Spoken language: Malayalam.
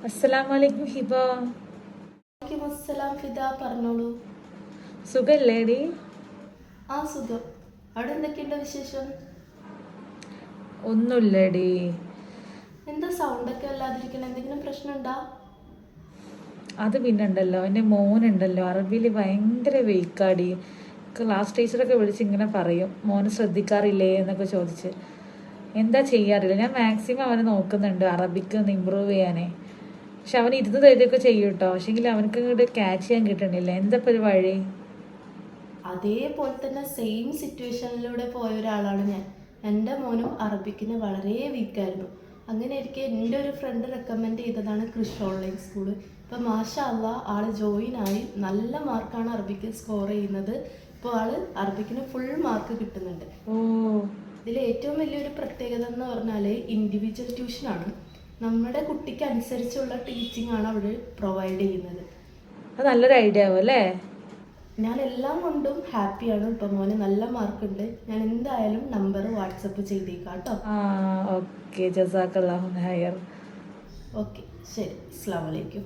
അസ്സലാമലൈക്കും ഹിബ. അസ്സലാം ഫിദ, പറഞ്ഞോളൂ. സുഖല്ലേടി? ആ സുഖം. അവിടെ എന്തൊക്കെയുണ്ട് വിശേഷം? ഒന്നുമില്ലടി. എന്താ സൗണ്ടൊക്കെ അല്ലാതിരിക്കണം? എന്തെങ്കിലും പ്രശ്നമുണ്ടാ? അത് പിന്നുണ്ടല്ലോ, എൻ്റെ മോനുണ്ടല്ലോ അറബിയിൽ ഭയങ്കര വീക്കാടി. ക്ലാസ് ടീച്ചറൊക്കെ വിളിച്ച് ഇങ്ങനെ പറയും, മോന് ശ്രദ്ധിക്കാറില്ലേ എന്നൊക്കെ ചോദിച്ച്. എന്താ ചെയ്യാറില്ല. ഞാൻ മാക്സിമം അവനെ നോക്കുന്നുണ്ട് അറബിക്ക് ഒന്ന് ഇമ്പ്രൂവ് ചെയ്യാനേ. പക്ഷെ അവൻ ഇരുന്ന് തരുകയൊക്കെ ചെയ്യും കേട്ടോ. പക്ഷെങ്കിൽ അവനക്ക് ഇങ്ങോട്ട് ക്യാച്ച് ചെയ്യാൻ കിട്ടണില്ല. എന്താ ഇപ്പോൾ ഒരു വഴി? അതേപോലെ തന്നെ സെയിം സിറ്റുവേഷനിലൂടെ പോയ ഒരാളാണ് ഞാൻ. എൻ്റെ മോനും അറബിക്കിന് വളരെ വീക്കായിരുന്നു. അങ്ങനെ ഇരിക്കെ എൻ്റെ ഒരു ഫ്രണ്ട് റെക്കമെൻഡ് ചെയ്തതാണ് കൃഷ് ഓൺലൈൻ സ്കൂള്. ഇപ്പം മാഷാ അല്ലാ ആൾ ജോയിൻ ആയി. നല്ല മാർക്കാണ് അറബിക്ക് സ്കോർ ചെയ്യുന്നത്. ഇപ്പോൾ ആൾ അറബിക്കിന് ഫുൾ മാർക്ക് കിട്ടുന്നുണ്ട്. ഓ, ഇതിൽ ഏറ്റവും വലിയൊരു പ്രത്യേകത എന്ന് പറഞ്ഞാൽ ഇൻഡിവിജ്വൽ ട്യൂഷനാണ്. നമ്മുടെ കുട്ടിക്ക് അനുസരിച്ചുള്ള ടീച്ചിങ് ആണ് അവിടെ പ്രൊവൈഡ് ചെയ്യുന്നത്. അത് നല്ലൊരു ഐഡിയ ആവും അല്ലേ? ഞാൻ എല്ലാം കൊണ്ടും ഹാപ്പിയാണ്. ഇപ്പം മോന് നല്ല മാർക്കുണ്ട്. ഞാൻ എന്തായാലും നമ്പർ വാട്സപ്പ് ചെയ്തേക്കാം കേട്ടോ. ആ, ഓക്കെ. ജസാക്കല്ലാഹു ഖൈർ. ഓക്കെ, ശരി. അസ്സലാമു അലൈക്കും.